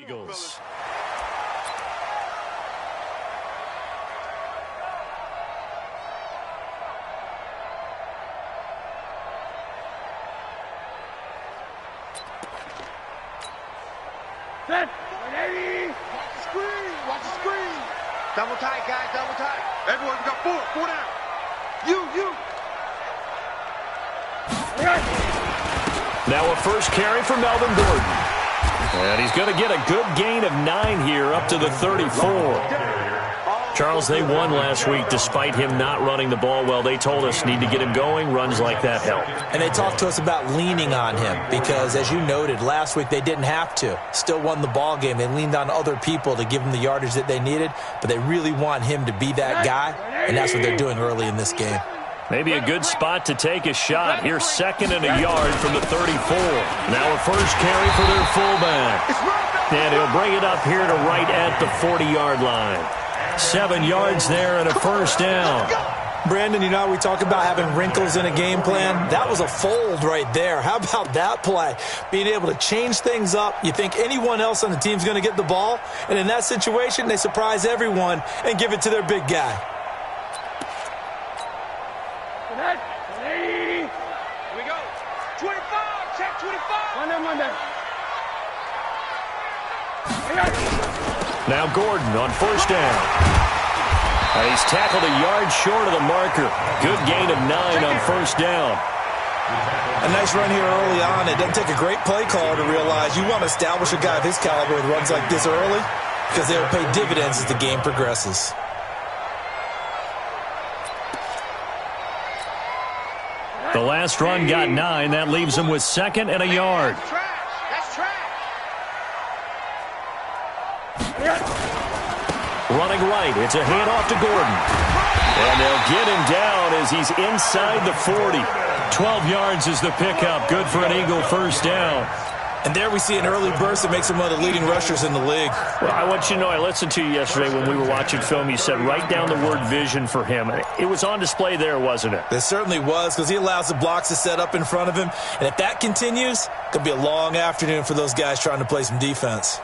Eagles. Set. 180. Watch the screen. Watch the screen. Double tight, guys. Double tight. Everyone, we got four. Four down. You. Now a first carry for Melvin Gordon. And he's going to get a good gain of 9 here up to the 34. Charles, they won last week despite him not running the ball well. They told us need to get him going. Runs like that help. And they talked to us about leaning on him because, as you noted, last week they didn't have to. Still won the ball game. They leaned on other people to give them the yardage that they needed, but they really want him to be that guy, and that's what they're doing early in this game. Maybe a good spot to take a shot. Here's 2nd and a yard from the 34. Now a first carry for their fullback. And he'll bring it up here to right at the 40-yard line. 7 yards there and a first down. Brandon, you know how we talk about having wrinkles in a game plan? That was a fold right there. How about that play? Being able to change things up. You think anyone else on the team's going to get the ball, and in that situation, they surprise everyone and give it to their big guy. Here we go. 25. Check 25. One down. Now Gordon on first down. He's tackled a yard short of the marker. Good gain of 9 on first down. A nice run here early on. It doesn't take a great play caller to realize you want to establish a guy of his caliber with runs like this early because they will pay dividends as the game progresses. The last run got 9. That leaves him with 2nd and a yard. That's trash. Running right. It's a handoff to Gordon. And they'll get him down as he's inside the 40. 12 yards is the pickup. Good for an Eagle first down. And there we see an early burst that makes him one of the leading rushers in the league. Well, I want you to know, I listened to you yesterday when we were watching film. You said write down the word vision for him. It was on display there, wasn't it? It certainly was because he allows the blocks to set up in front of him. And if that continues, it could be a long afternoon for those guys trying to play some defense.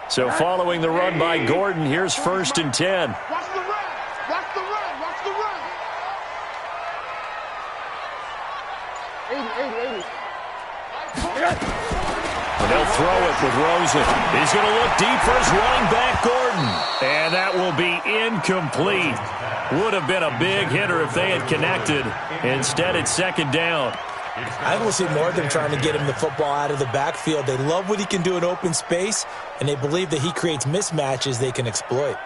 So following the run by Gordon, here's 1st and 10. Watch the run. Watch the run. Watch the run. 80. And they'll throw it with Rosen. He's going to look deep for his running back, Gordon. And that will be incomplete. Would have been a big hitter if they had connected. Instead, it's 2nd down. I think we'll see more of them trying to get him the football out of the backfield. They love what he can do in open space, and they believe that he creates mismatches they can exploit.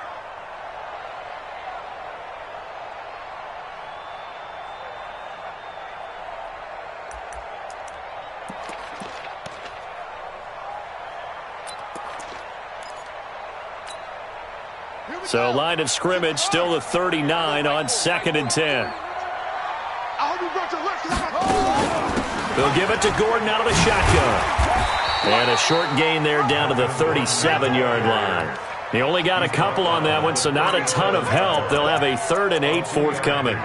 So line of scrimmage still the 39 on 2nd and 10. They'll give it to Gordon out of the shotgun. And a short gain there down to the 37-yard line. They only got a couple on that one, so not a ton of help. They'll have a 3rd and 8 forthcoming.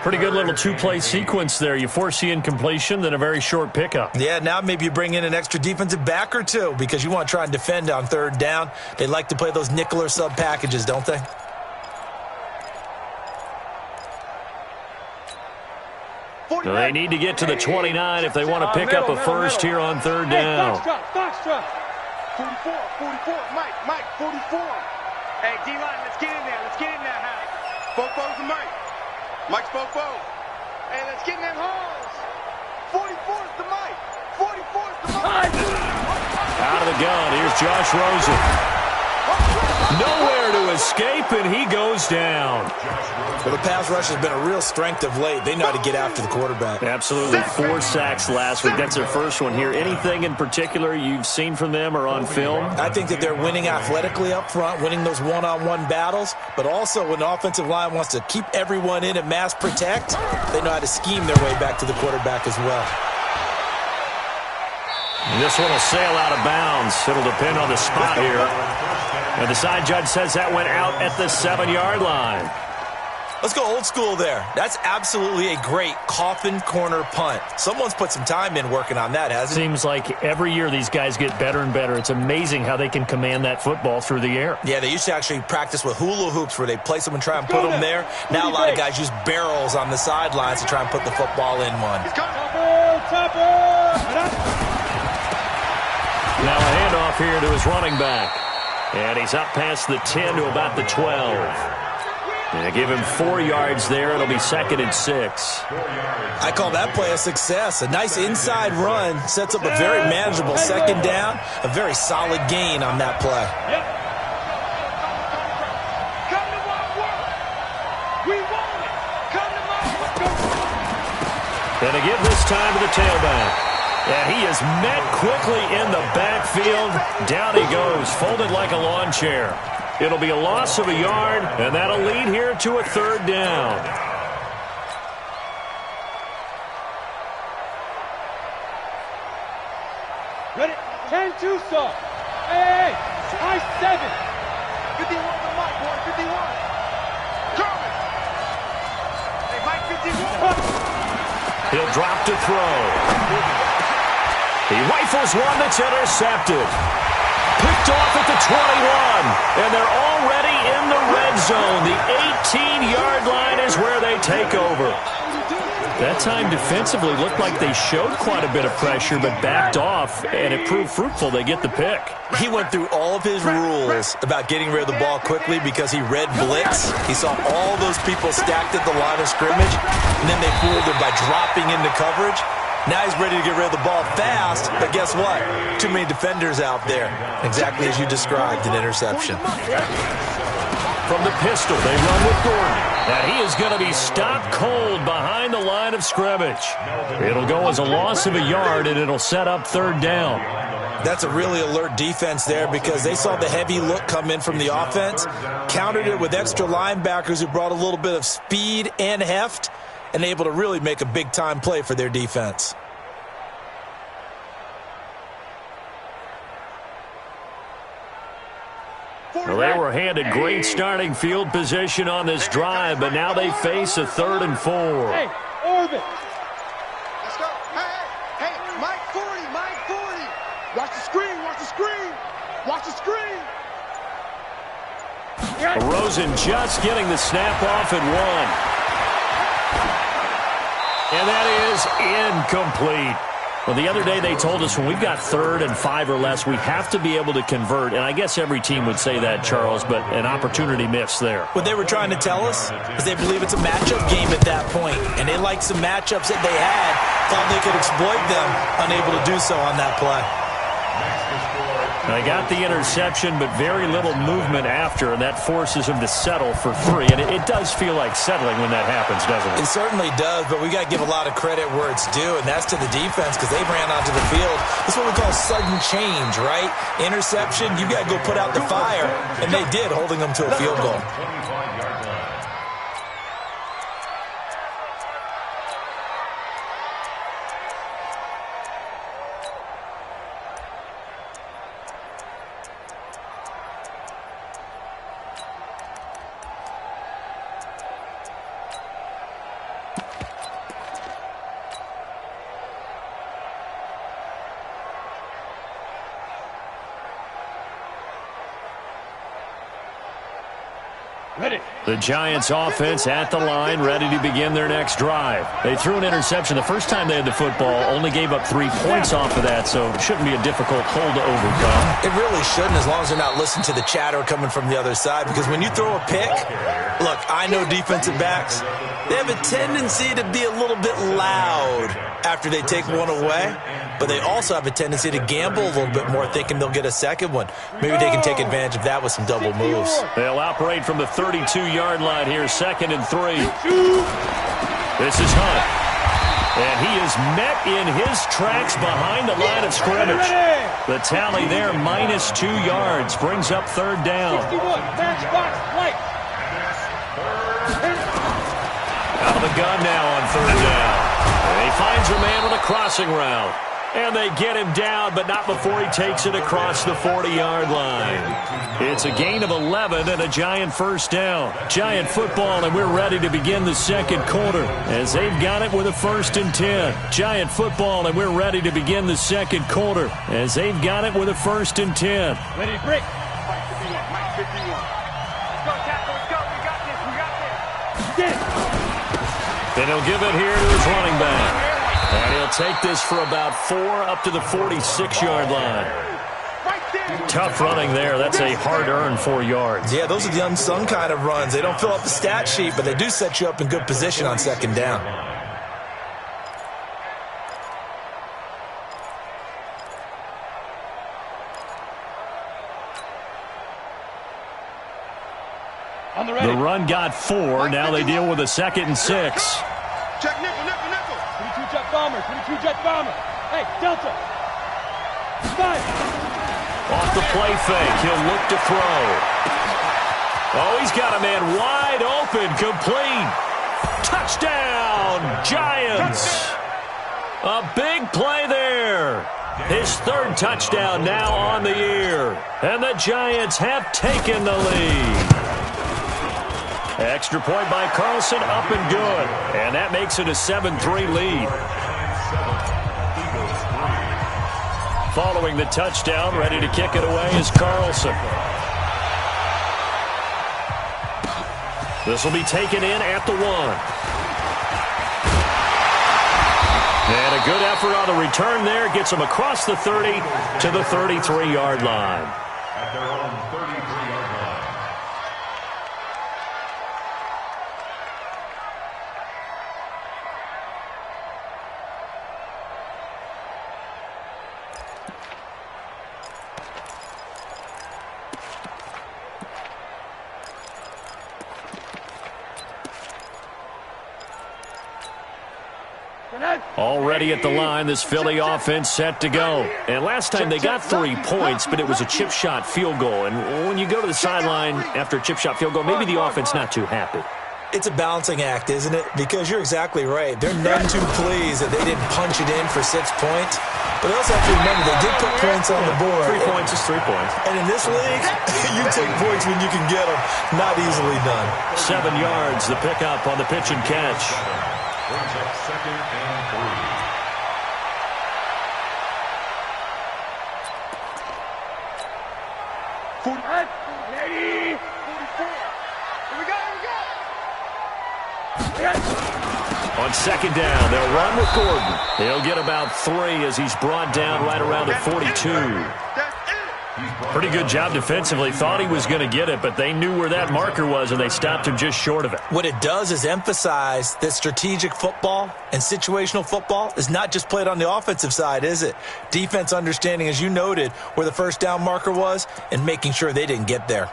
Pretty good little two-play sequence there. You force the incompletion, then a very short pickup. Yeah, now maybe you bring in an extra defensive back or two because you want to try and defend on 3rd down. They like to play those nickel or sub packages, don't they? So they need to get to the 29 if they want to pick up a first here on 3rd down. Foxtrot. 44, Mike, 44. Hey, D-line, let's get in there. Hal. Bofo's to Mike. Mike's Bofo. Hey, let's get in them holes. 44's to Mike. 44's to Mike. Out of the gun, here's Josh Rosen. Nowhere to escape, and he goes down. Well, the pass rush has been a real strength of late. They know how to get after the quarterback. Absolutely. 4 sacks last week. That's their first one here. Anything in particular you've seen from them or on film? I think that they're winning athletically up front, winning those one-on-one battles, but also when the offensive line wants to keep everyone in and mass protect, they know how to scheme their way back to the quarterback as well. And this one will sail out of bounds. It'll depend on the spot here. And the side judge says that went out at the 7-yard line. Let's go old school there. That's absolutely a great coffin corner punt. Someone's put some time in working on that, hasn't it? Seems like every year these guys get better and better. It's amazing how they can command that football through the air. Yeah, they used to actually practice with hula hoops where they place them and try and put them there. Now a lot of guys use barrels on the sidelines to try and put the football in one. Now a handoff here to his running back. And he's up past the 10 to about the 12. And give him 4 yards there. It'll be 2nd and 6. I call that play a success. A nice inside run sets up a very manageable 2nd down. A very solid gain on that play. Come to my work. We want it. Come to my work. And to give this time to the tailback. And he is met quickly in the backfield. Down he goes, folded like a lawn chair. It'll be a loss of a yard, and that'll lead here to a 3rd down. Ready? 10-2, sir. Hey, I 7. 51 to Mike, boy, 51. Coming. Hey, Mike, 51. He'll drop to throw. He rifles one that's intercepted. Picked off at the 21, and they're already in the red zone. The 18-yard line is where they take over. That time defensively looked like they showed quite a bit of pressure, but backed off, and it proved fruitful. They get the pick. He went through all of his rules about getting rid of the ball quickly because he read blitz. He saw all those people stacked at the line of scrimmage, and then they fooled him by dropping into coverage. Now he's ready to get rid of the ball fast, but guess what? Too many defenders out there. Exactly as you described, an interception. From the pistol, they run with Gordon. And he is going to be stopped cold behind the line of scrimmage. It'll go as a loss of a yard, and it'll set up 3rd down. That's a really alert defense there because they saw the heavy look come in from the offense, countered it with extra linebackers who brought a little bit of speed and heft, and able to really make a big-time play for their defense. Well, they were handed great starting field position on this drive, but now they face a 3rd and 4. Hey, orbit. Let's go. Hey, Mike 40, Mike 40. Watch the screen, watch the screen. Watch the screen. Rosen just getting the snap off at 1. And that is incomplete. Well, the other day they told us when we've got 3rd and 5 or less, we have to be able to convert. And I guess every team would say that, Charles, but an opportunity missed there. What they were trying to tell us is they believe it's a matchup game at that point. And they liked some matchups that they had, thought they could exploit them, unable to do so on that play. They got the interception, but very little movement after, and that forces him to settle for 3. And it does feel like settling when that happens, doesn't it? It certainly does, but we got to give a lot of credit where it's due, and that's to the defense because they ran onto the field. That's what we call sudden change, right? Interception, you got to go put out the fire, and they did, holding them to a field goal. Ready. The Giants offense at the line, ready to begin their next drive. They threw an interception the first time they had the football, only gave up 3 points off of that, so it shouldn't be a difficult hole to overcome. It really shouldn't, as long as they're not listening to the chatter coming from the other side, because when you throw a pick, look, I know defensive backs, they have a tendency to be a little bit loud after they take one away, but they also have a tendency to gamble a little bit more, thinking they'll get a second one. Maybe they can take advantage of that with some double moves. They'll operate from the 32-yard line here, 2nd and 3. This is Hunt. And he is met in his tracks behind the line of scrimmage. The tally there, -2 yards, brings up 3rd down. Out of the gun now on 3rd down. And he finds a man with a crossing route. And they get him down, but not before he takes it across the 40-yard line. It's a gain of 11 and a Giant first down. Giant football, and we're ready to begin the second quarter as they've got it with a 1st and 10. Giant football, and we're ready to begin the second quarter as they've got it with a 1st and 10. Ready to break. Mike 51. Mike 51. Let's go, Tackle. Let's go. We got this. We got this. Get it. And he'll give it here to his running back. And he'll take this for about 4 up to the 46-yard line. Tough running there. That's a hard-earned 4 yards. Yeah, those are the unsung kind of runs. They don't fill up the stat sheet, but they do set you up in good position on second down. The run got 4. Now they deal with a 2nd and 6. Check nickel, nickel, nickel. 22 jet bomber. 22 jet bomber. Hey, Delta. 5. Off the play fake. He'll look to throw. Oh, he's got a man wide open. Complete. Touchdown, Giants. A big play there. His 3rd touchdown now on the year. And the Giants have taken the lead. Extra point by Carlson, up and good. And that makes it a 7-3 lead. Following the touchdown, ready to kick it away is Carlson. This will be taken in at the 1. And a good effort on the return there. Gets him across the 30 to the 33-yard line. At their own 33-yard line. Already at the line, this Philly offense set to go. And last time they got 3 points, but it was a chip shot field goal. And when you go to the sideline after a chip shot field goal, maybe the offense not too happy. It's a balancing act, isn't it? Because you're exactly right. They're none too pleased that they didn't punch it in for 6 points. But they also have to remember they did put points on the board. 3 points is 3 points. And in this league, you take points when you can get them. Not easily done. 7 yards, the pickup on the pitch and catch. Brings up 2nd and 3. Ready. 44. Here we go, here we go. On 2nd down, they'll run with Gordon. He'll get about 3 as he's brought down right around the 42. That's it. Pretty good job defensively. Thought he was going to get it, but they knew where that marker was, and they stopped him just short of it. What it does is emphasize that strategic football and situational football is not just played on the offensive side, is it? Defense understanding, as you noted, where the 1st down marker was and making sure they didn't get there.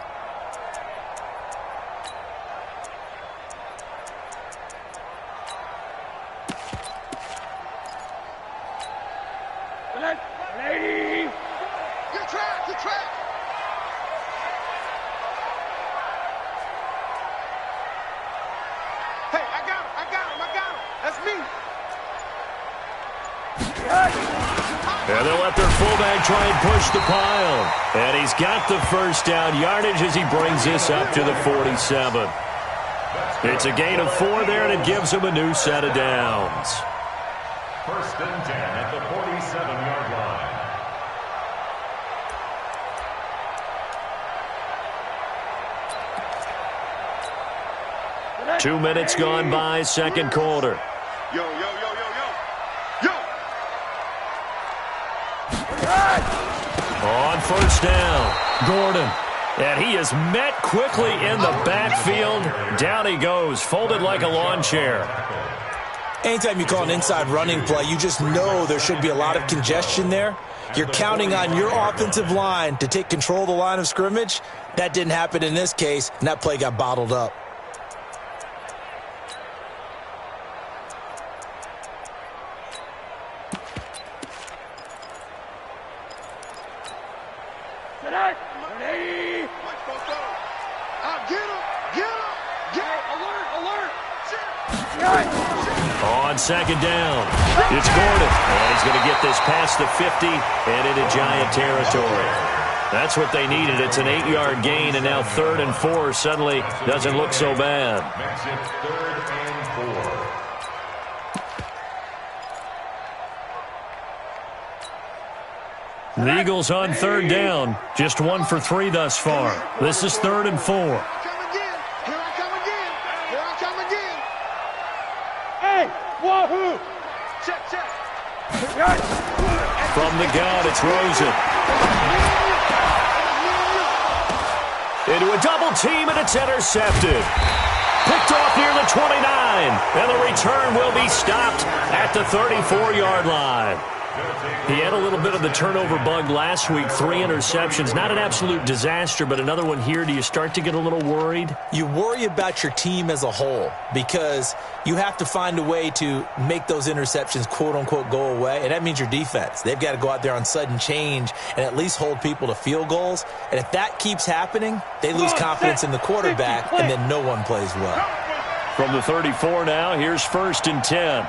Ready. Good track, good track. Hey, I got him. That's me. And they'll let their fullback try and push the pile. And he's got the 1st down yardage as he brings this up to the 47. It's a gain of 4 there, and it gives him a new set of downs. 1st and 10 at the 47-yard line. 2 minutes gone by, 2nd quarter. Yo. On 1st down, Gordon. And he is met quickly in the backfield. Down he goes, folded like a lawn chair. Anytime you call an inside running play, you just know there should be a lot of congestion there. You're counting on your offensive line to take control of the line of scrimmage. That didn't happen in this case, and that play got bottled up. Ready. Get him. On 2nd down, It's Gordon, and he's going to get this past the 50 and into Giant territory. That's what they needed. It's an 8-yard gain, and now 3rd and 4 suddenly doesn't look so bad. Makes it 3rd and 4. The Eagles on 3rd down. Just 1 for 3 thus far. This is 3rd and 4. Here I come again. Here I come again. Hey, wahoo! Check, check. From the gun, it's Rosen. Into a double team, and it's intercepted. Picked off near the 29, and the return will be stopped at the 34-yard line. He had a little bit of the turnover bug last week, 3 interceptions. Not an absolute disaster, but another one here. Do you start to get a little worried? You worry about your team as a whole because you have to find a way to make those interceptions, quote-unquote, go away, and that means your defense. They've got to go out there on sudden change and at least hold people to field goals, and if that keeps happening, they lose confidence in the quarterback, and then no one plays well. From the 34 now, here's 1st and 10.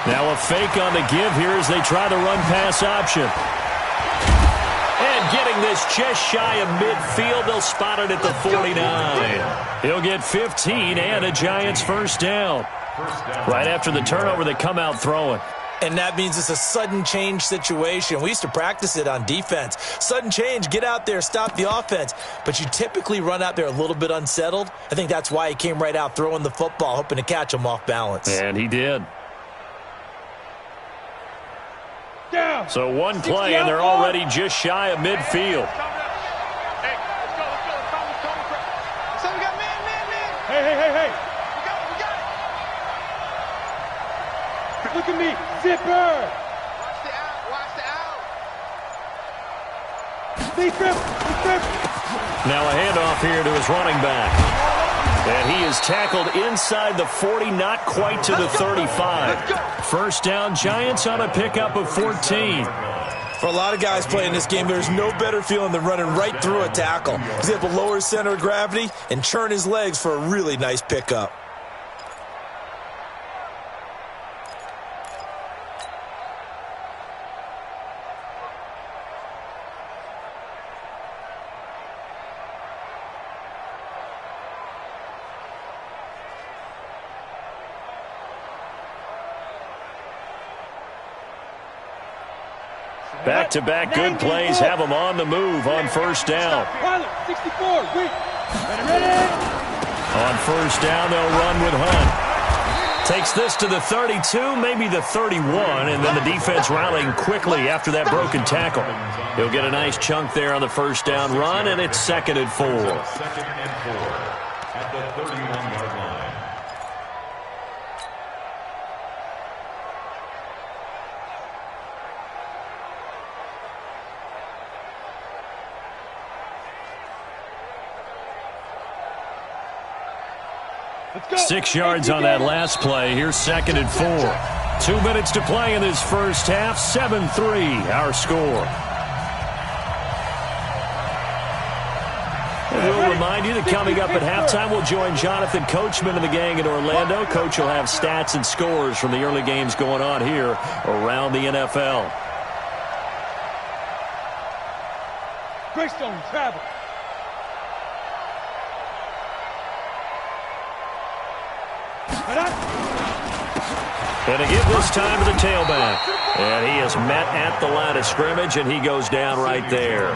Now a fake on the give here as they try the run-pass option. And getting this just shy of midfield, they'll spot it at the 49. He'll get 15 and a Giants 1st down. Right after the turnover, they come out throwing. And that means it's a sudden change situation. We used to practice it on defense. Sudden change, get out there, stop the offense. But you typically run out there a little bit unsettled. I think that's why he came right out throwing the football, hoping to catch him off balance. And he did. Down. So one play, and they're already just shy of midfield. Hey, let's go. So we got man. Hey. We got it. Look at me. Zipper. Watch the out. Defense. Now a handoff here to his running back. And he is tackled inside the 40, not quite to the 35. 1st down, Giants on a pickup of 14. For a lot of guys playing this game, there's no better feeling than running right through a tackle. He's able to lower his center of gravity and churn his legs for a really nice pickup. Back-to-back good plays have them on the move on 1st down. Pilot, 64, wait. Ready. On 1st down, they'll run with Hunt. Takes this to the 32, maybe the 31, and then the defense rallying quickly after that broken tackle. He'll get a nice chunk there on the 1st down run, and it's 2nd and 4. 2nd and 4 at the 31-yard line. Let's go. 6 yards on that last play. Here's 2nd and 4. 2 minutes to play in this first half. 7-3, our score. And we'll remind you that coming up at halftime, we'll join Jonathan Coachman and the gang in Orlando. Coach will have stats and scores from the early games going on here around the NFL. Greystone travel. And a give this time to the tailback. And he is met at the line of scrimmage, and he goes down right there.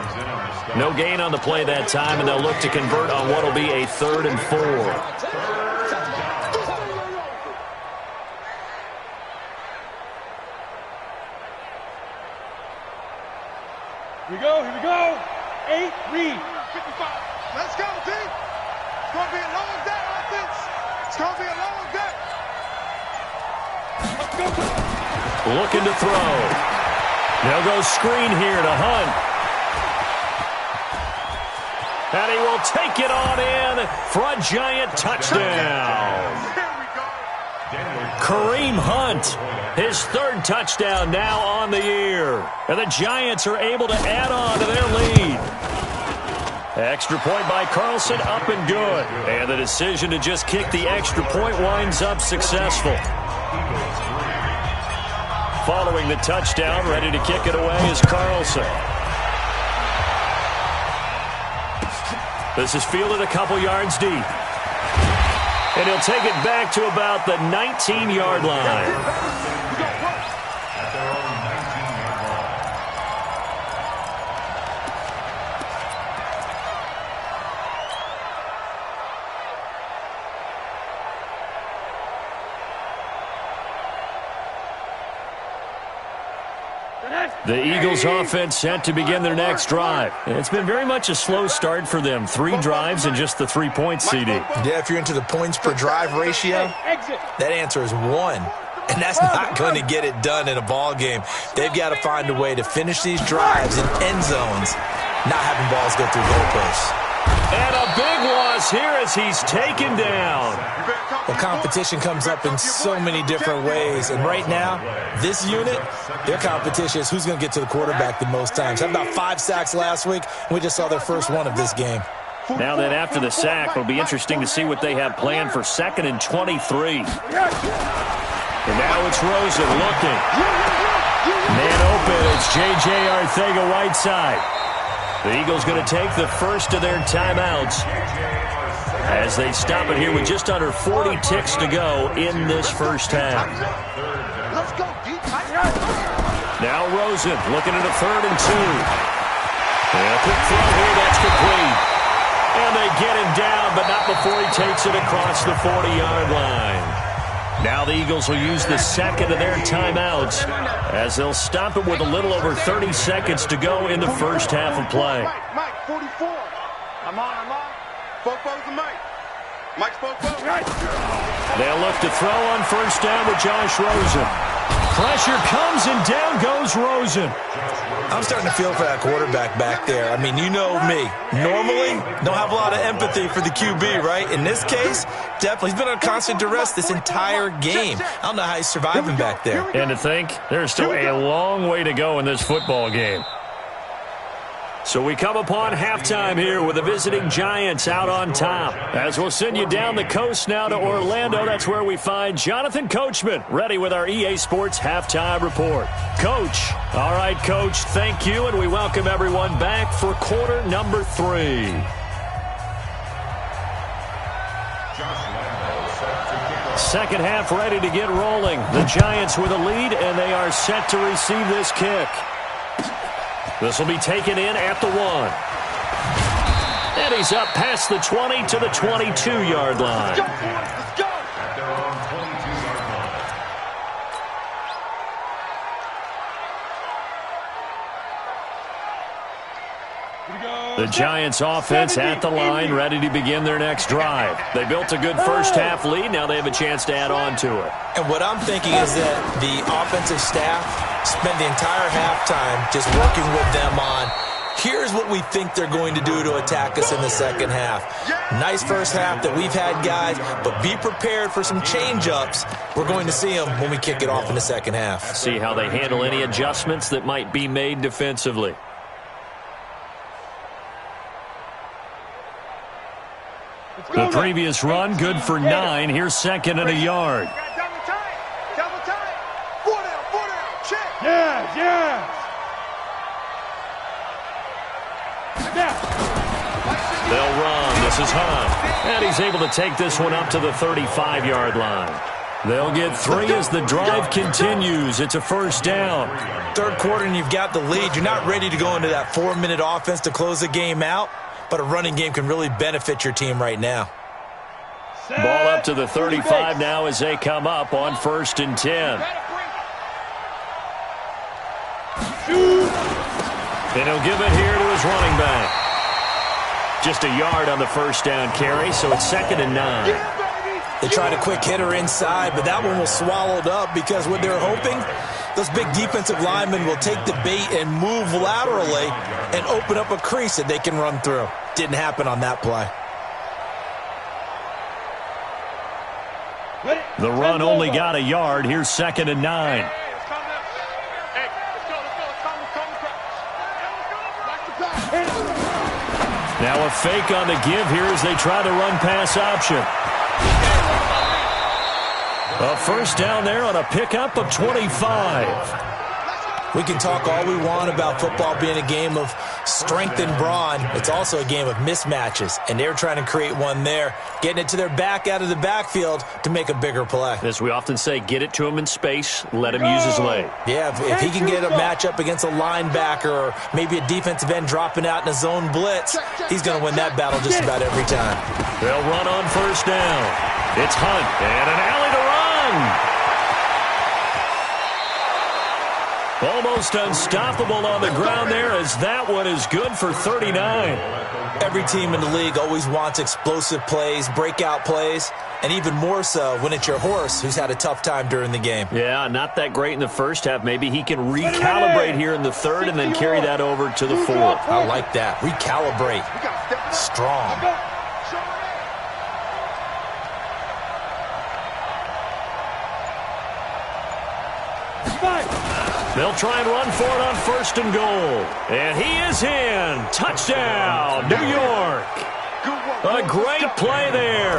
No gain on the play that time, and they'll look to convert on what will be a 3rd and 4. Here we go. 8, read. 55. Let's go, team. It's going to be a long day, offense. It's going to be a long day. Looking to throw. They'll go screen here to Hunt. And he will take it on in for a Giant touchdown. Kareem Hunt, his 3rd touchdown now on the year. And the Giants are able to add on to their lead. Extra point by Carlson, up and good. And the decision to just kick the extra point winds up successful. following the touchdown. Ready to kick it away is Carlson. This is fielded a couple yards deep. And he'll take it back to about the 19-yard line. The Eagles offense set to begin their next drive. It's been very much a slow start for them. 3 drives and just the 3-point CD. Yeah, if you're into the points per drive ratio, that answer is 1. And that's not going to get it done in a ball game. They've got to find a way to finish these drives in end zones, not having balls go through goalposts. And a big loss here as he's taken down. Well, competition comes up in so many different ways. And right now, this unit, their competition is who's going to get to the quarterback the most times. Had about 5 sacks last week. We just saw their first one of this game. Now then, after the sack, it'll be interesting to see what they have planned for 2nd and 23. And now it's Rosen looking. Man open, it's J.J. Arcega-Whiteside. The Eagles going to take the first of their timeouts as they stop it here with just under 40 ticks to go in this first half. Now Rosen looking at a 3rd and 2. And a quick throw here, that's complete. And they get him down, but not before he takes it across the 40-yard line. Now the Eagles will use the second of their timeouts as they'll stop it with a little over 30 seconds to go in the first half of play. Mike, 44. I'm on. Fofo's the Mike. Mike's Fofo. They'll look to throw on first down with Josh Rosen. Pressure comes and down goes Rosen. I'm starting to feel for that quarterback back there. I mean, you know me. Normally, don't have a lot of empathy for the QB, right? In this case, definitely. He's been on constant duress this entire game. I don't know how he's surviving back there. And to think, there's still a long way to go in this football game. So we come upon halftime here with the visiting Giants out on top. As we'll send you down the coast now to Orlando, that's where we find Jonathan Coachman, ready with our EA Sports halftime report. Coach. All right, Coach, thank you, and we welcome everyone back for quarter number 3. Second half ready to get rolling. The Giants with a lead, and they are set to receive this kick. This will be taken in at the 1. And he's up past the 20 to the 22-yard line. Let's go. At their own 22-yard line. The Giants offense at the line, ready to begin their next drive. They built a good first half lead. Now they have a chance to add on to it. And what I'm thinking is that the offensive staff spend the entire halftime just working with them on, here's what we think they're going to do to attack us in the second half. Nice first half that we've had, guys, but be prepared for some change-ups. We're going to see them when we kick it off in the second half. See how they handle any adjustments that might be made defensively. The previous run, good for 9. Here's 2nd and a yard. Double time. 4 down, check. Yeah. They'll run. This is Hunt. And he's able to take this one up to the 35-yard line. They'll get 3 as the drive continues. It's a first down. Third quarter and you've got the lead. You're not ready to go into that 4-minute offense to close the game out, but a running game can really benefit your team right now. Ball up to the 35 now as they come up on 1st and 10. And he'll give it here to his running back. Just a yard on the first down carry, so it's 2nd and 9. They tried a quick hitter inside, but that one was swallowed up because what they're hoping, those big defensive linemen will take the bait and move laterally and open up a crease that they can run through. Didn't happen on that play. The run only got a yard. Here's 2nd and 9. Now a fake on the give here as they try the run-pass option. A first down there on a pickup of 25. We can talk all we want about football being a game of strength and brawn. It's also a game of mismatches, and they're trying to create one there, getting it to their back out of the backfield to make a bigger play. As we often say, get it to him in space, let him use his leg. Yeah, if he can get a matchup against a linebacker or maybe a defensive end dropping out in a zone blitz, he's going to win that battle just about every time. They'll run on first down. It's Hunt, and an alley to run. Almost unstoppable on the ground there, as that one is good for 39. Every team in the league always wants explosive plays, breakout plays, and even more so when it's your horse who's had a tough time during the game. Yeah, not that great in the first half. Maybe he can recalibrate here in the third and then carry that over to the fourth. I like that. Recalibrate. Strong. They'll try and run for it on first and goal. And he is in. Touchdown, New York. A great play there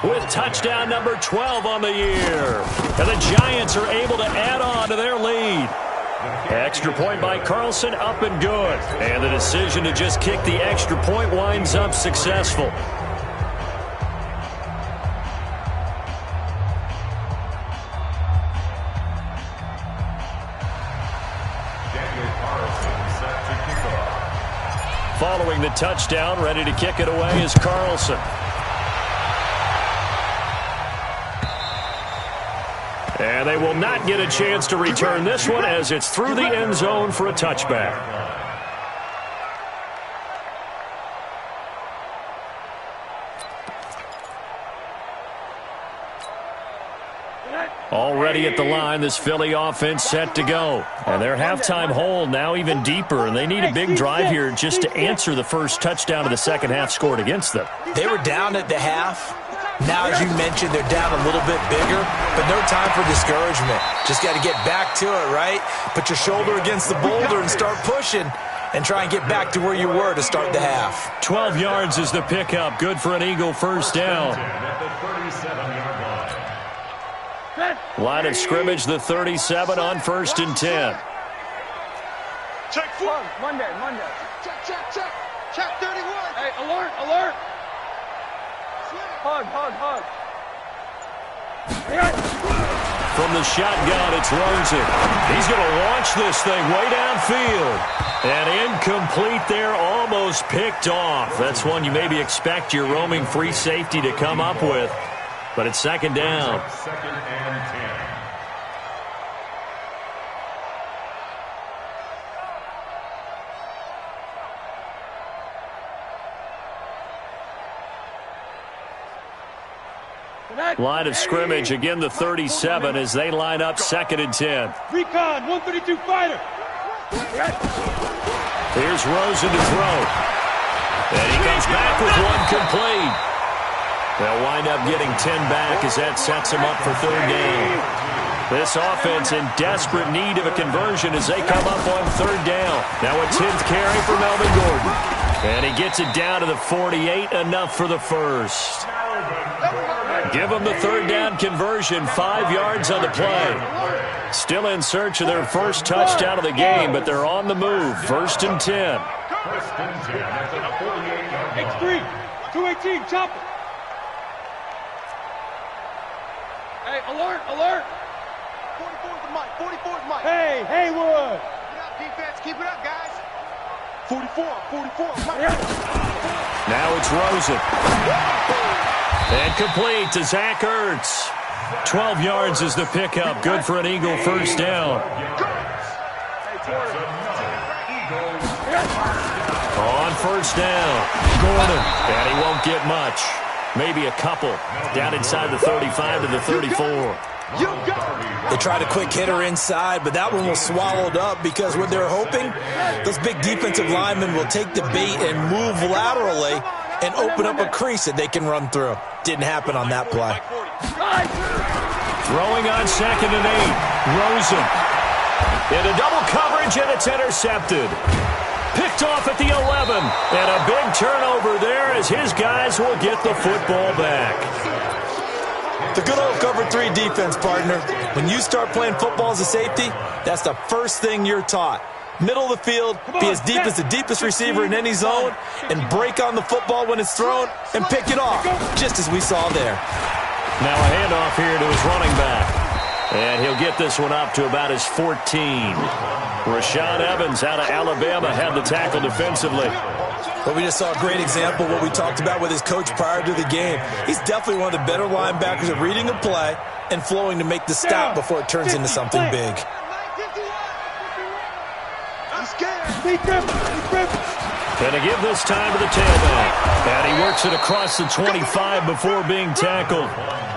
with touchdown number 12 on the year. And the Giants are able to add on to their lead. Extra point by Carlson, up and good. And the decision to just kick the extra point winds up successful. Following the touchdown, ready to kick it away is Carlson. And they will not get a chance to return this one as it's through the end zone for a touchback. Already at the line, this Philly offense set to go. And their halftime hole now even deeper, and they need a big drive here just to answer the first touchdown of the second half scored against them. They were down at the half. Now, as you mentioned, they're down a little bit bigger, but no time for discouragement. Just got to get back to it, right? Put your shoulder against the boulder and start pushing and try and get back to where you were to start the half. 12 yards is the pickup. Good for an Eagle first down. Line of scrimmage, the 37 on first and 10. Check four. Monday. Check 31. Hey, alert. Hug. From the shotgun, it's Rosen. He's going to launch this thing way downfield. And incomplete there, almost picked off. That's one you maybe expect your roaming free safety to come up with. But it's second down. Second and 10. Line of scrimmage, again the 37 as they line up second and 10. Recon, 132 fighter. Here's Rosen to throw. And he comes back with one complete. They'll wind up getting 10 back as that sets them up for third down. This offense in desperate need of a conversion as they come up on third down. Now a 10th carry for Melvin Gordon. And he gets it down to the 48, enough for the first. Give them the third down conversion, 5 yards on the play. Still in search of their first touchdown of the game, but they're on the move. First and 10. First and 10 at the 48-yard line. X3, 218, chop it. Hey, alert. 44's Mike. Hey, Haywood. Get up, defense. Keep it up, guys. 44, Mike. Now it's Rosen. And complete to Zach Ertz. 12 yards is the pickup. Good for an Eagle first down. On first down, Gordon. And he won't get much. Maybe a couple. Down inside the 35 to the 34. They tried a quick hitter inside, but that one was swallowed up because what they're hoping, those big defensive linemen will take the bait and move laterally and open up a crease that they can run through. Didn't happen on that play. Throwing on second and 8. Rosen. Into double coverage, and it's intercepted. Picked off at the 11. And a big turnover there as his guys will get the football back. The good old cover 3 defense, partner. When you start playing football as a safety, that's the first thing you're taught. Middle of the field, be as deep as the deepest receiver in any zone, and break on the football when it's thrown and pick it off, just as we saw there. Now a handoff here to his running back. And he'll get this one up to about his 14. Rashaan Evans out of Alabama had the tackle defensively. But we just saw a great example of what we talked about with his coach prior to the game. He's definitely one of the better linebackers at reading a play and flowing to make the stop before it turns into something big. And to give this time to the tailback. And he works it across the 25 before being tackled.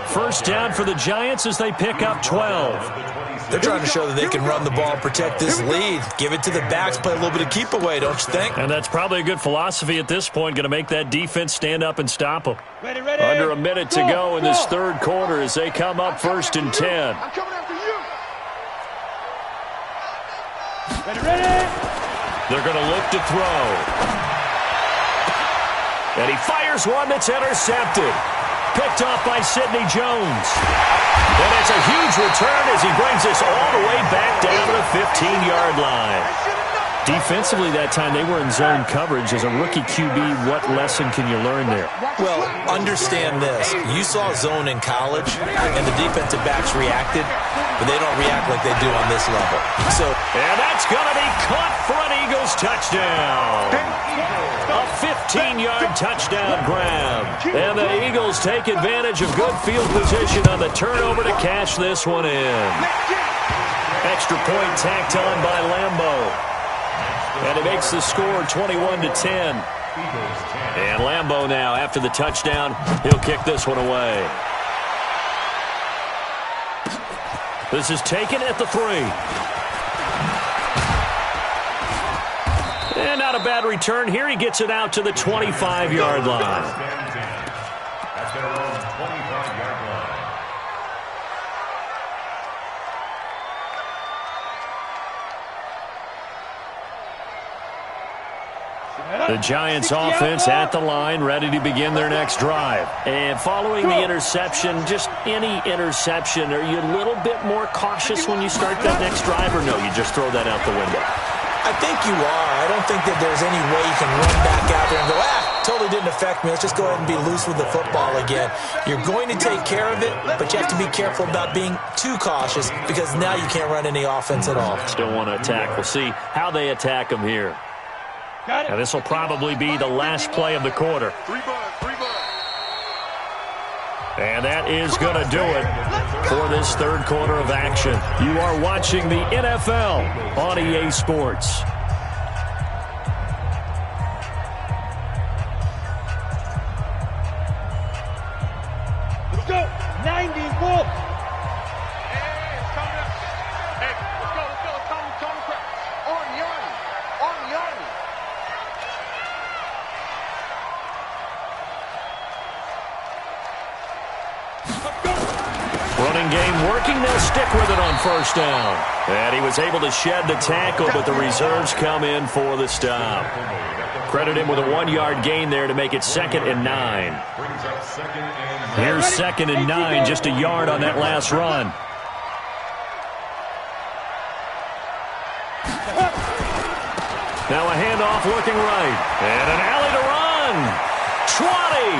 First down for the Giants as they pick up 12. They're trying to show that they can run the ball and protect this lead. Give it to the backs, play a little bit of keep away, don't you think? And that's probably a good philosophy at this point, going to make that defense stand up and stop them. Under a minute to go in this third quarter as they come up 1st and 10. I'm coming after you. They're going to look to throw. And he fires one that's intercepted. Picked off by Sidney Jones. And it's a huge return as he brings this all the way back down to the 15-yard line. Defensively that time, they were in zone coverage. As a rookie QB, what lesson can you learn there? Well, understand this. You saw zone in college, and the defensive backs reacted, but they don't react like they do on this level. And that's going to be caught for an Eagles touchdown. A 15-yard touchdown grab. And the Eagles take advantage of good field position on the turnover to cash this one in. Extra point tacked on by Lambeau. And it makes the score 21-10. And Lambeau now, after the touchdown, he'll kick this one away. This is taken at the 3. And not a bad return here. He gets it out to the 25-yard line. At their own 25-yard line. The Giants offense at the line, ready to begin their next drive. And following the interception, just any interception, are you a little bit more cautious when you start that next drive, or no, you just throw that out the window? I think you are. I don't think that there's any way you can run back out there and go, totally didn't affect me. Let's just go ahead and be loose with the football again. You're going to take care of it, but you have to be careful about being too cautious because now you can't run any offense at all. Still want to attack. We'll see how they attack him here. Now this will probably be the last play of the quarter. And that is going to do it for this third quarter of action. You are watching the NFL on EA Sports. Let's go. 90 Wolf. Running game working. They'll stick with it on first down. And he was able to shed the tackle, but the reserves come in for the stop. Credit him with a 1-yard gain there to make it 2nd and 9. Here's 2nd and 9, just a yard on that last run. Now a handoff looking right. And an alley to run.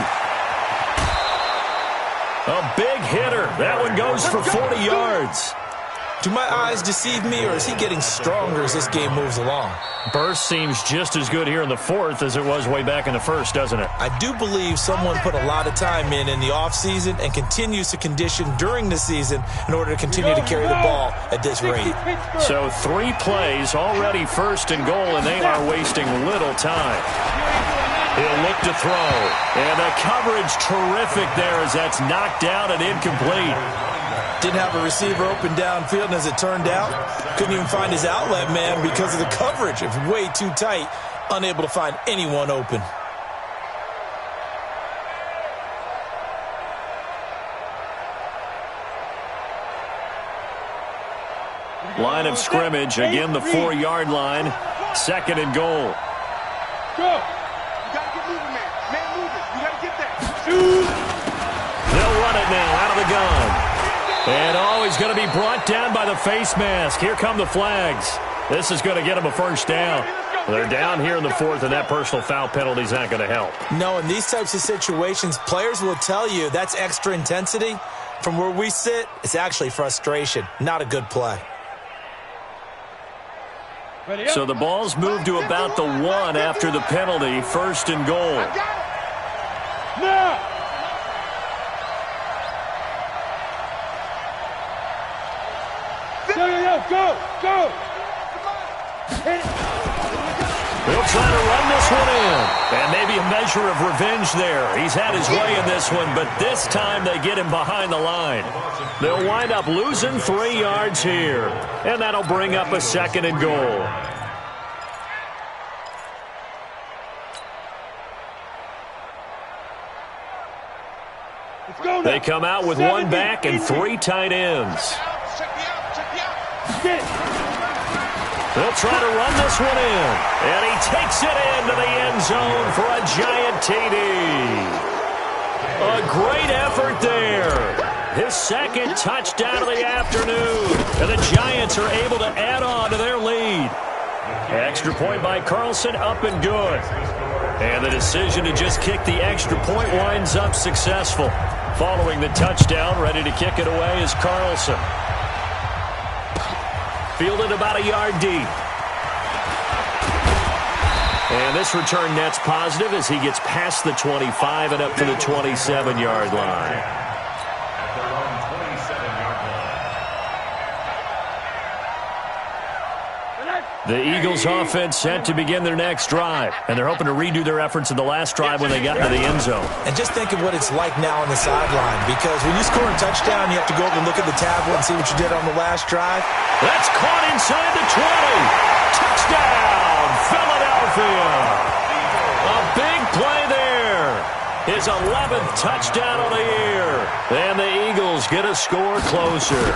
20. A big hitter. That one goes for 40 yards. Do my eyes deceive me, or is he getting stronger as this game moves along? Burst seems just as good here in the 4th as it was way back in the 1st, doesn't it? I do believe someone put a lot of time in the offseason and continues to condition during the season in order to continue to carry the ball at this rate. So 3 plays, already 1st and goal, and they are wasting little time. He'll look to throw. And the coverage terrific there as that's knocked down and incomplete. Didn't have a receiver open downfield, and as it turned out, couldn't even find his outlet man because of the coverage. It was way too tight, unable to find anyone open. Line of scrimmage, again the 4-yard line, 2nd and goal. Go. You got to get moving, man. Man moving. You got to get that. They'll run it now out of the the gun. And, he's going to be brought down by the face mask. Here come the flags. This is going to get him a first down. They're down here in the fourth, and that personal foul penalty is not going to help. No, in these types of situations, players will tell you that's extra intensity. From where we sit, it's actually frustration. Not a good play. So the ball's moved to about the 1 after the penalty. First and goal. Now! Go! He'll try to run this one in. And maybe a measure of revenge there. He's had his way in this one, but this time they get him behind the line. They'll wind up losing 3 yards here. And that'll bring up a second and goal. They come out with 1 back and 3 tight ends. They'll try to run this one in. And he takes it into the end zone for a giant TD. A great effort there. His second touchdown of the afternoon. And the Giants are able to add on to their lead. Extra point by Carlson, up and good. And the decision to just kick the extra point winds up successful. Following the touchdown, ready to kick it away is Carlson. Fielded about a yard deep. And this return net's positive as he gets past the 25 and up to the 27-yard line. The Eagles offense set to begin their next drive. And they're hoping to redo their efforts in the last drive when they got into the end zone. And just think of what it's like now on the sideline. Because when you score a touchdown, you have to go over and look at the tablet and see what you did on the last drive. That's caught inside the 20. Touchdown, Philadelphia. A big play there. His 11th touchdown of the year. And the Eagles get a score closer.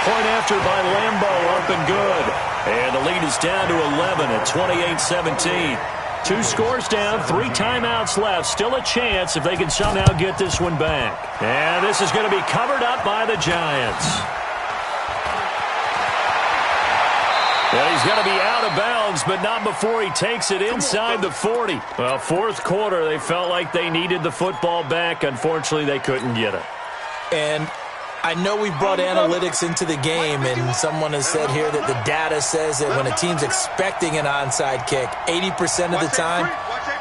Point after by Lambeau, up and good. And the lead is down to 11 at 28-17. 2 scores down, 3 timeouts left. Still a chance if they can somehow get this one back. And this is going to be covered up by the Giants. Well, he's going to be out of bounds, but not before he takes it inside the 40. Well, fourth quarter, they felt like they needed the football back. Unfortunately, they couldn't get it. And I know we brought analytics into the game, and someone has said here that the data says that when a team's expecting an onside kick, 80% of the time,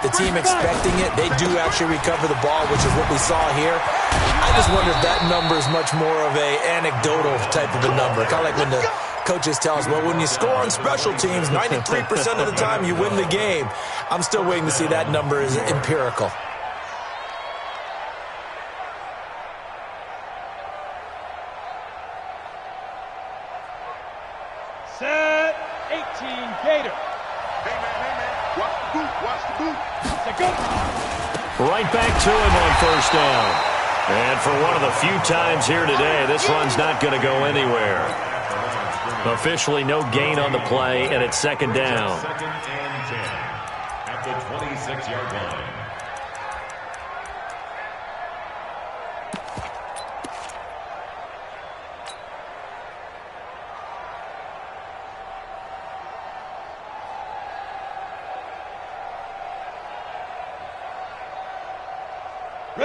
the team expecting it, they do actually recover the ball, which is what we saw here. I just wonder if that number is much more of a anecdotal type of a number. Kind of like when the coaches tell us, well, when you score on special teams, 93% of the time you win the game. I'm still waiting to see that number is empirical. Set 18 Gator. Hey, man. Watch the boot. Right back to him on first down. And for one of the few times here today, this run's not going to go anywhere. Officially no gain on the play, and it's second down. Second and 10 at the 26-yard line.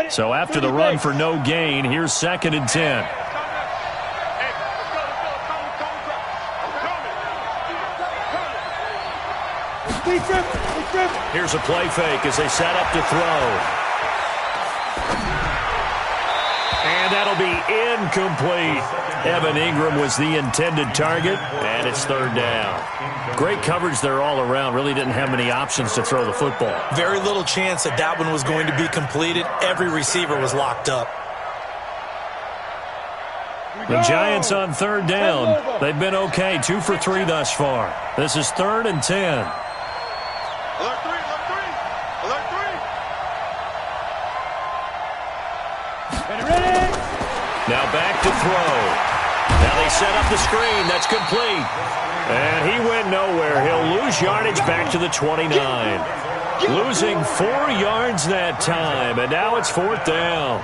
So after the run for no gain, here's second and 10. Here's a play fake as they set up to throw. And that'll be incomplete. Evan Ingram was the intended target, and it's third down. Great coverage there all around. Really didn't have many options to throw the football. Very little chance that that one was going to be completed. Every receiver was locked up. The Giants on third down. They've been okay, 2 for 3 thus far. This is third and 10. Alert 3. Now back to throw. Now they set up the screen. That's complete. And he went nowhere. He'll lose yardage back to the 29. Losing 4 yards that time, and now it's 4th down.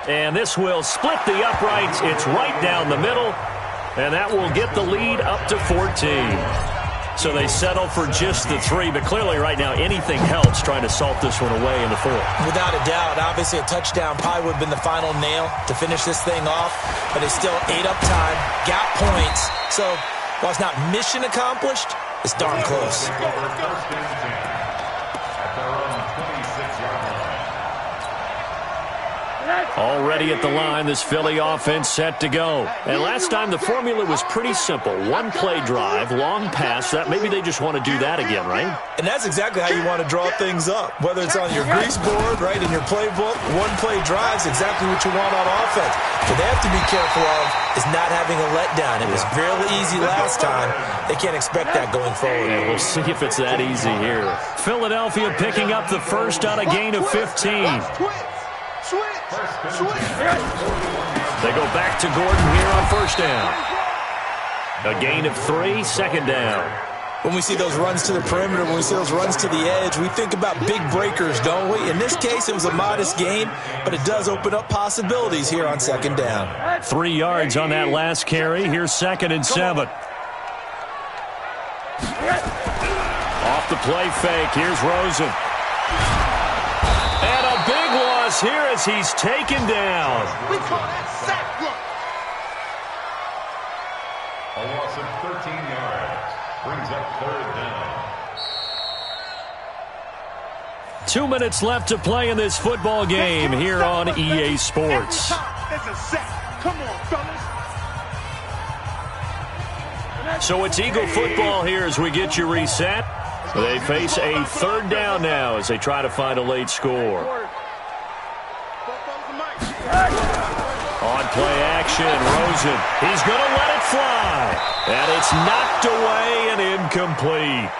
And this will split the uprights. It's right down the middle. And that will get the lead up to 14. So they settle for just the 3. But clearly right now anything helps trying to salt this one away in the 4th. Without a doubt. Obviously a touchdown probably would have been the final nail to finish this thing off. But they still ate up time, got points. So while it's not mission accomplished, it's darn close. At their own 26-yard line. Already at the line, this Philly offense set to go. And last time the formula was pretty simple. One play drive, long pass. That maybe they just want to do that again, right? And that's exactly how you want to draw things up. Whether it's on your grease board, right, in your playbook, one play drive is exactly what you want on offense. What they have to be careful of is not having a letdown. It was fairly easy last time. They can't expect that going forward. Yeah, we'll see if it's that easy here. Philadelphia picking up the first on a gain of 15. They go back to Gordon here on first down. A gain of 3, second down. When we see those runs to the perimeter, when we see those runs to the edge, we think about big breakers, don't we? In this case, it was a modest gain, but it does open up possibilities here on second down. 3 yards on that last carry. Here's 2nd and 7. Off the play fake. Here's Rosen. And a big loss here as he's taken down. We call that sack block. A loss of 13 yards. Brings up 3rd down. 2 minutes left to play in this football game here on EA Sports. It's a sack. Come on, fellas. So it's Eagle football here as we get you reset. They face a 3rd down now as they try to find a late score. On play action, Rosen. He's going to let it fly. And it's knocked away and incomplete.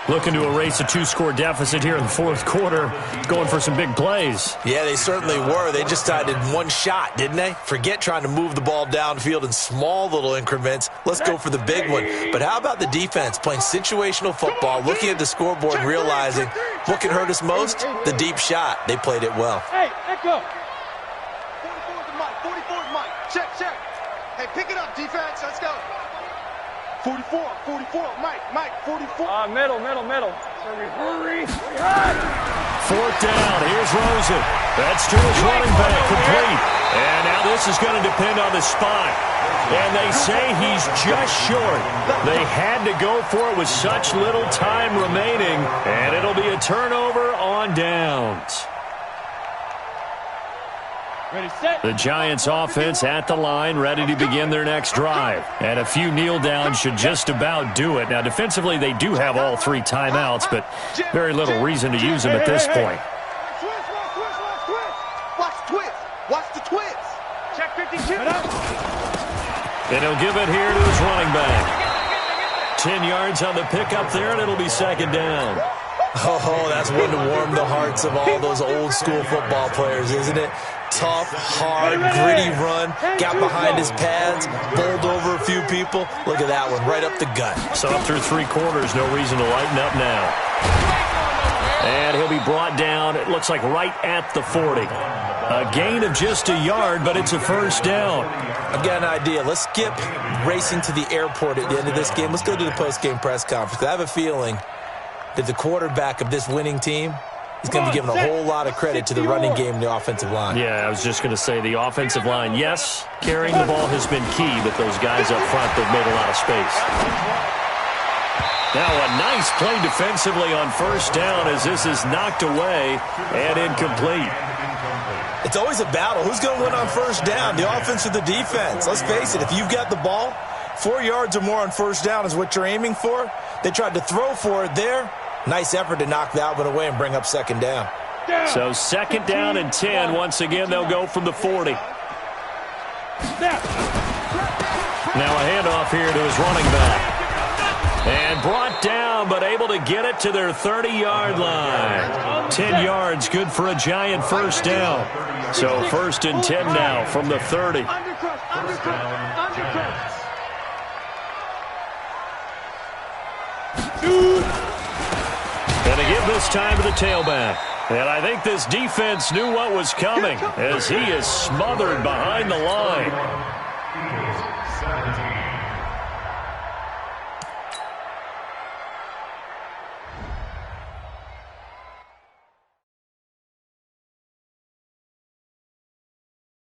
Looking to erase a 2-score deficit here in the 4th quarter. Going for some big plays. Yeah, they certainly were. They just decided one shot, didn't they? Forget trying to move the ball downfield in small little increments. Let's go for the big one. But how about the defense playing situational football, looking at the scoreboard and realizing what can hurt us most? The deep shot. They played it well. Hey, echo. 44's Mike. 44's Mike. Check. Hey, pick it up, defense. Let's go. 44, Mike, 44. Middle. Hurry. 4th down. Here's Rosen. That's to his running back, complete. And now this is going to depend on the spot. And they say he's just short. They had to go for it with such little time remaining. And it'll be a turnover on downs. Ready, set. The Giants offense at the line, ready to begin their next drive. And a few kneel downs should just about do it. Now, defensively, they do have all 3 timeouts, but very little reason to use them at this point. Watch the twist. Check 52. And he'll give it here to his running back. 10 yards on the pickup there, and it'll be 2nd down. Oh, that's one to warm the hearts of all those old-school football players, isn't it? Tough, hard, gritty run, got behind his pads, bowled over a few people. Look at that one, right up the gut. So up through 3 quarters, no reason to lighten up now. And he'll be brought down, it looks like right at the 40. A gain of just a yard, but it's a 1st down. I've got an idea. Let's skip racing to the airport at the end of this game. Let's go to the post-game press conference. I have a feeling that the quarterback of this winning team is going to be given a whole lot of credit to the running game and the offensive line. Yeah, I was just going to say the offensive line, yes, carrying the ball has been key, but those guys up front, they've made a lot of space. Now a nice play defensively on 1st down as this is knocked away and incomplete. It's always a battle. Who's going to win on 1st down, the offense or the defense? Let's face it, if you've got the ball, 4 yards or more on 1st down is what you're aiming for. They tried to throw for it there. Nice effort to knock that one away and bring up 2nd down. So 2nd down and 10. Once again, they'll go from the 40. Now a handoff here to his running back. And brought down, but able to get it to their 30-yard line. 10 yards, good for a Giant first down. So 1st and 10 now from the 30. And to give this time to the tailback. And I think this defense knew what was coming as he is smothered behind the line.